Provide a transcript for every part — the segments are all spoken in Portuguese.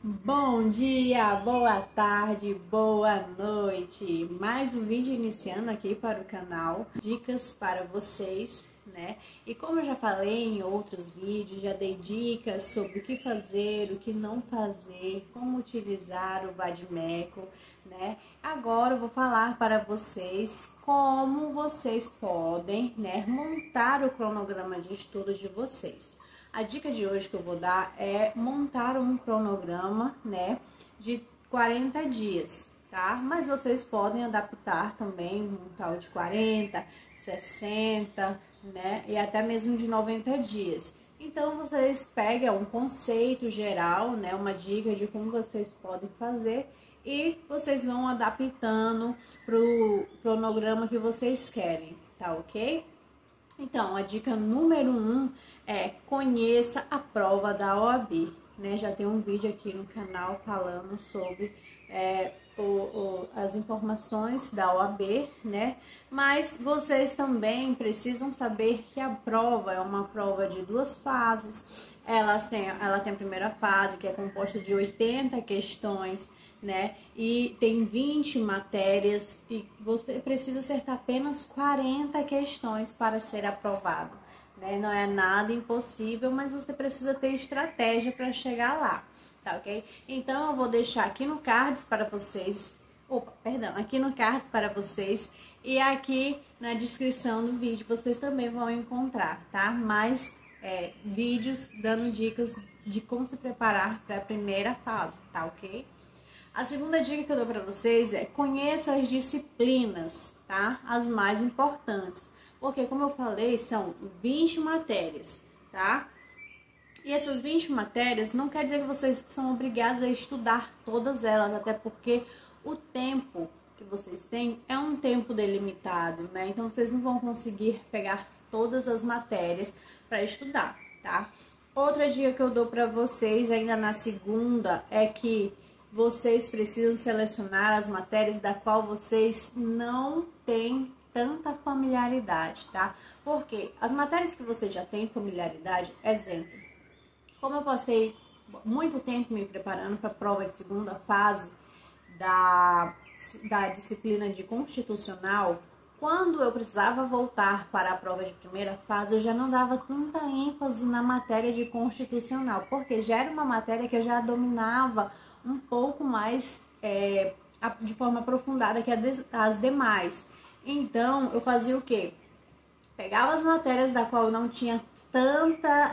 Bom dia, boa tarde, boa noite. Mais um vídeo iniciando aqui para o canal. Dicas para vocês, né? E como eu já falei em outros vídeos, já dei dicas sobre o que fazer, o que não fazer, como utilizar o vade-mecum, né? Agora eu vou falar para vocês como vocês podem, né, montar o cronograma de estudos de vocês. A dica de hoje que eu vou dar é montar um cronograma, né, de 40 dias, tá? Mas vocês podem adaptar também, montar o de 40, 60, né, e até mesmo de 90 dias. Então, vocês pegam um conceito geral, né, uma dica de como vocês podem fazer e vocês vão adaptando pro cronograma que vocês querem, tá ok? Então, a dica número 1 é conheça a prova da OAB, né? Já tem um vídeo aqui no canal falando sobre as informações da OAB, né? Mas vocês também precisam saber que a prova é uma prova de 2 fases. Ela tem a primeira fase, que é composta de 80 questões, né? E tem 20 matérias e você precisa acertar apenas 40 questões para ser aprovado, né? Não é nada impossível, mas você precisa ter estratégia para chegar lá, tá ok? Então eu vou deixar aqui no cards para vocês, aqui no cards para vocês e aqui na descrição do vídeo vocês também vão encontrar, tá? Mais vídeos dando dicas de como se preparar para a primeira fase, tá ok? A segunda dica que eu dou para vocês é conheça as disciplinas, tá? As mais importantes. Porque, como eu falei, são 20 matérias, tá? E essas 20 matérias não quer dizer que vocês são obrigados a estudar todas elas, até porque o tempo que vocês têm é um tempo delimitado, né? Então, vocês não vão conseguir pegar todas as matérias para estudar, tá? Outra dica que eu dou para vocês, ainda na segunda, é que vocês precisam selecionar as matérias da qual vocês não têm tanta familiaridade, tá? Porque as matérias que você já tem familiaridade, exemplo, como eu passei muito tempo me preparando para a prova de segunda fase da disciplina de constitucional, quando eu precisava voltar para a prova de primeira fase, eu já não dava tanta ênfase na matéria de constitucional, porque já era uma matéria que eu já dominava um pouco mais de forma aprofundada que as demais. Então, eu fazia o quê? Pegava as matérias da qual eu não tinha tanta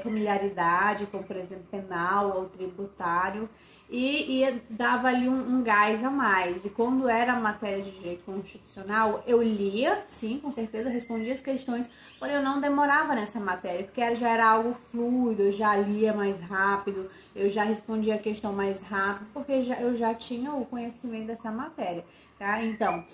familiaridade, como por exemplo penal ou tributário, e dava ali um gás a mais. E quando era a matéria de direito constitucional, eu lia, sim, com certeza, respondia as questões, porém eu não demorava nessa matéria, porque já era algo fluido, eu já lia mais rápido, eu já respondia a questão mais rápido, porque eu já tinha o conhecimento dessa matéria, tá? Então,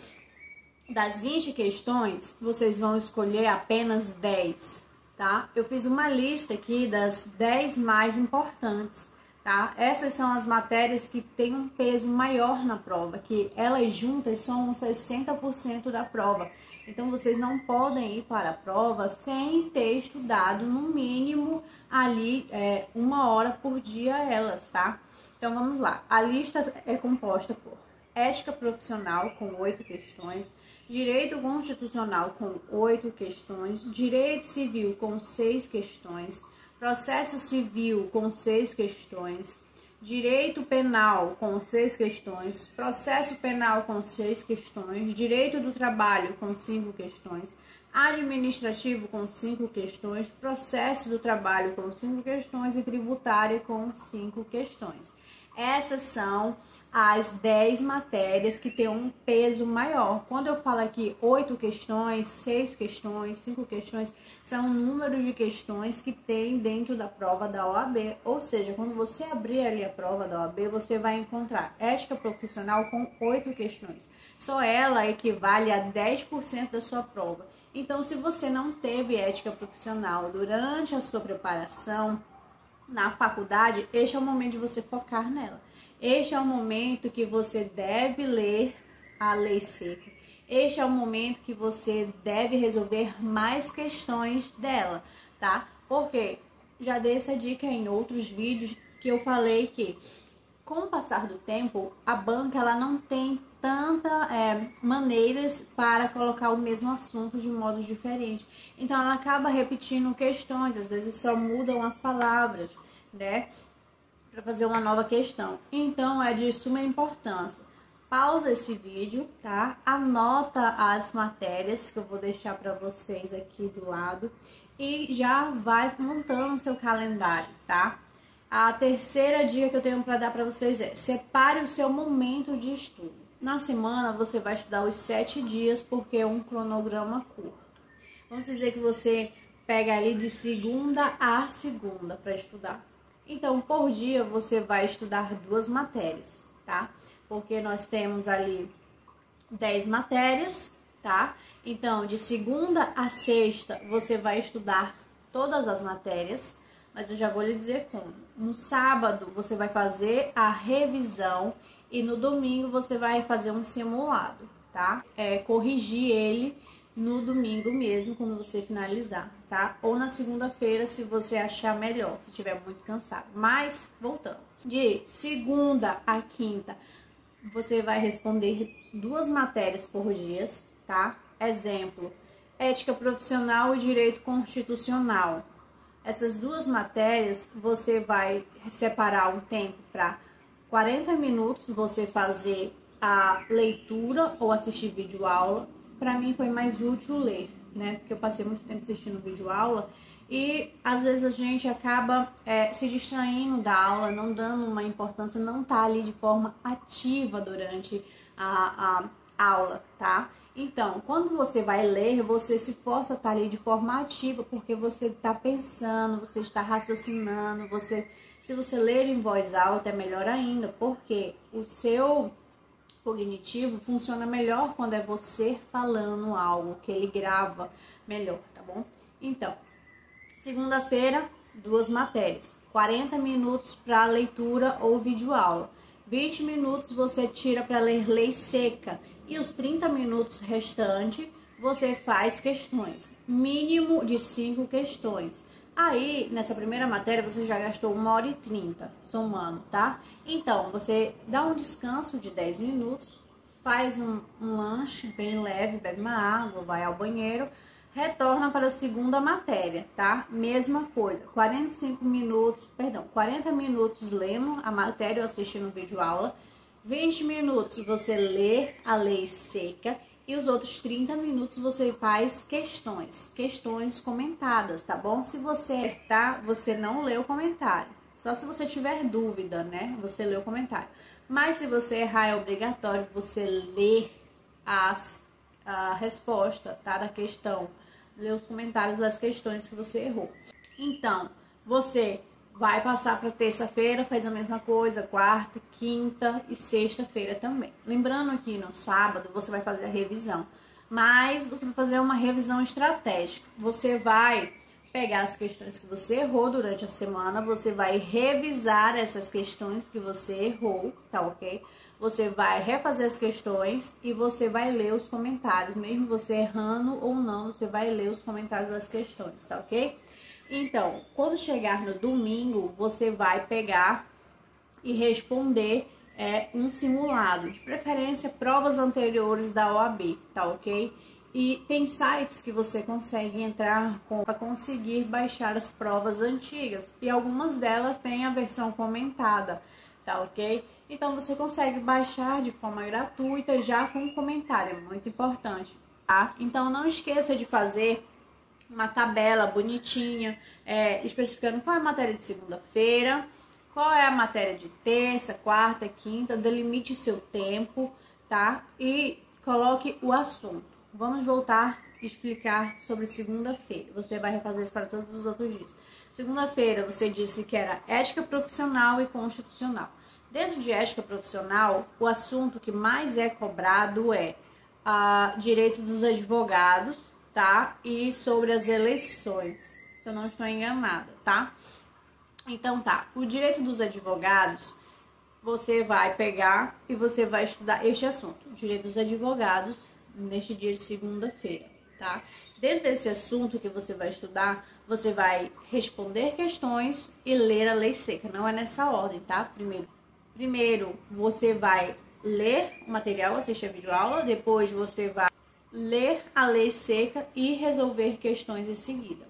das 20 questões, vocês vão escolher apenas 10, tá? Eu fiz uma lista aqui das 10 mais importantes, tá? Essas são as matérias que têm um peso maior na prova, que elas juntas são 60% da prova. Então, vocês não podem ir para a prova sem ter estudado, no mínimo, ali 1 hora por dia elas, tá? Então, vamos lá. A lista é composta por ética profissional, com 8 questões, direito constitucional, com 8 questões, direito civil, com 6 questões, processo civil, com 6 questões, direito penal, com 6 questões, processo penal, com 6 questões, direito do trabalho, com 5 questões, administrativo, com 5 questões, processo do trabalho, com 5 questões e tributário, com 5 questões. Essas são as 10 matérias que têm um peso maior. Quando eu falo aqui 8 questões, 6 questões, 5 questões, são o número de questões que tem dentro da prova da OAB. Ou seja, quando você abrir ali a prova da OAB, você vai encontrar ética profissional com 8 questões. Só ela equivale a 10% da sua prova. Então, se você não teve ética profissional durante a sua preparação na faculdade, este é o momento de você focar nela. Este é o momento que você deve ler a lei seca. Este é o momento que você deve resolver mais questões dela, tá? Porque já dei essa dica em outros vídeos que eu falei que, com o passar do tempo, a banca ela não tem tanta maneiras para colocar o mesmo assunto de modo diferente. Então, ela acaba repetindo questões, às vezes só mudam as palavras, né? Para fazer uma nova questão. Então, é de suma importância. Pausa esse vídeo, tá? Anota as matérias que eu vou deixar para vocês aqui do lado e já vai montando o seu calendário, tá? A terceira dica que eu tenho para dar para vocês é: separe o seu momento de estudo. Na semana você vai estudar os 7 dias porque é um cronograma curto. Vamos dizer que você pega ali de segunda a segunda para estudar. Então, por dia você vai estudar 2 matérias, tá? Porque nós temos ali 10 matérias, tá? Então, de segunda a sexta, você vai estudar todas as matérias, mas eu já vou lhe dizer como. No sábado, você vai fazer a revisão e no domingo você vai fazer um simulado, tá? Corrigir ele no domingo mesmo, quando você finalizar, tá? Ou na segunda-feira, se você achar melhor, se estiver muito cansado. Mas, voltando. De segunda a quinta, você vai responder 2 matérias por dia, tá? Exemplo, ética profissional e direito constitucional. Essas 2 matérias, você vai separar um tempo para 40 minutos, você fazer a leitura ou assistir videoaula. Para mim foi mais útil ler, né? Porque eu passei muito tempo assistindo videoaula e às vezes a gente acaba se distraindo da aula, não dando uma importância, não tá ali de forma ativa durante a aula, tá? Então, quando você vai ler, você se força a estar ali de forma ativa, porque você está pensando, você está raciocinando, se você ler em voz alta é melhor ainda, porque o seu cognitivo funciona melhor quando é você falando algo, que ele grava melhor, tá bom? Então, segunda-feira, 2 matérias, 40 minutos para leitura ou videoaula, 20 minutos você tira para ler lei seca e os 30 minutos restantes você faz questões, mínimo de 5 questões. Aí, nessa primeira matéria, você já gastou 1h30 somando, tá? Então, você dá um descanso de 10 minutos, faz um lanche bem leve, bebe uma água, vai ao banheiro, retorna para a segunda matéria, tá? Mesma coisa, 40 minutos lendo a matéria ou assistindo videoaula, 20 minutos você lê a lei seca e os outros 30 minutos você faz questões comentadas, tá bom? Se você você não lê o comentário, só se você tiver dúvida, né? Você lê o comentário. Mas se você errar, é obrigatório você ler a resposta, tá? Da questão, ler os comentários das questões que você errou. Então, você vai passar para terça-feira, faz a mesma coisa, quarta, quinta e sexta-feira também. Lembrando que no sábado você vai fazer a revisão, mas você vai fazer uma revisão estratégica. Você vai pegar as questões que você errou durante a semana, você vai revisar essas questões que você errou, tá ok? Você vai refazer as questões e você vai ler os comentários, mesmo você errando ou não, você vai ler os comentários das questões, tá ok? Então, quando chegar no domingo, você vai pegar e responder um simulado, de preferência provas anteriores da OAB, tá ok? E tem sites que você consegue entrar para conseguir baixar as provas antigas, e algumas delas têm a versão comentada, tá ok? Então, você consegue baixar de forma gratuita já com comentário, é muito importante, tá? Então, não esqueça de fazer uma tabela bonitinha, especificando qual é a matéria de segunda-feira, qual é a matéria de terça, quarta, quinta, delimite o seu tempo, tá? E coloque o assunto. Vamos voltar a explicar sobre segunda-feira. Você vai refazer isso para todos os outros dias. Segunda-feira você disse que era ética profissional e constitucional. Dentro de ética profissional, o assunto que mais é cobrado é direito dos advogados, tá? E sobre as eleições, se eu não estou enganada, tá? Então tá, o direito dos advogados, você vai pegar e você vai estudar este assunto, o direito dos advogados, neste dia de segunda-feira. tá? Dentro desse assunto que você vai estudar, você vai responder questões e ler a lei seca. Não é nessa ordem, tá? Primeiro você vai ler o material, assistir a videoaula, depois você vai ler a lei seca e resolver questões em seguida.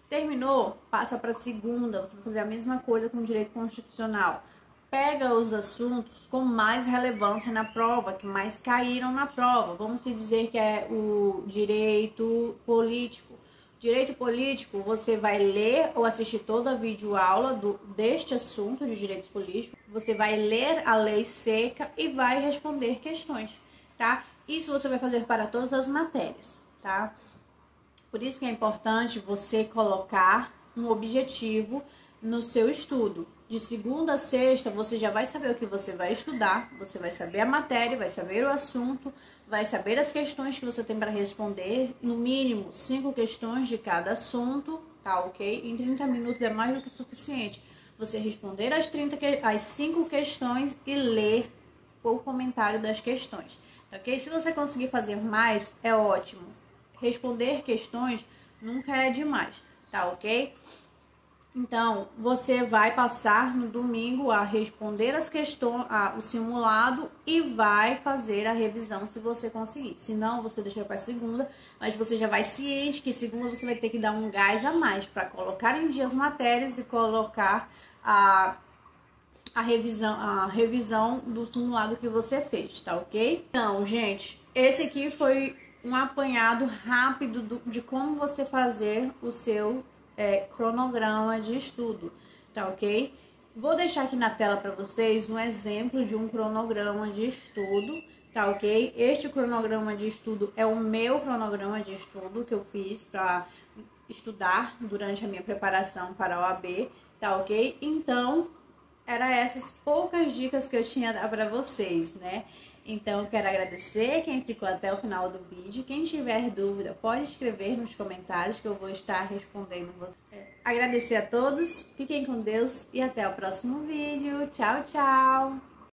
Terminou? Passa para a segunda, você vai fazer a mesma coisa com o direito constitucional. Pega os assuntos com mais relevância na prova, que mais caíram na prova. Vamos dizer que é o direito político. Direito político, você vai ler ou assistir toda a videoaula deste assunto de direitos políticos. Você vai ler a lei seca e vai responder questões, tá? Isso você vai fazer para todas as matérias, tá? Por isso que é importante você colocar um objetivo no seu estudo. De segunda a sexta, você já vai saber o que você vai estudar, você vai saber a matéria, vai saber o assunto, vai saber as questões que você tem para responder, no mínimo 5 questões de cada assunto, tá ok? Em 30 minutos é mais do que suficiente. Você responder as 5 questões e ler o comentário das questões, tá ok? Se você conseguir fazer mais, é ótimo. Responder questões nunca é demais, tá ok? Então, você vai passar no domingo a responder as questões, o simulado e vai fazer a revisão se você conseguir. Se não, você deixa para segunda, mas você já vai ciente que segunda você vai ter que dar um gás a mais para colocar em dia as matérias e colocar a revisão do simulado que você fez, tá ok? Então, gente, esse aqui foi um apanhado rápido de como você fazer o seu cronograma de estudo, tá ok? Vou deixar aqui na tela para vocês um exemplo de um cronograma de estudo, tá ok? Este cronograma de estudo é o meu cronograma de estudo que eu fiz para estudar durante a minha preparação para a OAB, tá ok? Então, eram essas poucas dicas que eu tinha a dar para vocês, né? Então, eu quero agradecer quem ficou até o final do vídeo. Quem tiver dúvida, pode escrever nos comentários que eu vou estar respondendo você. Agradecer a todos, fiquem com Deus e até o próximo vídeo. Tchau, tchau!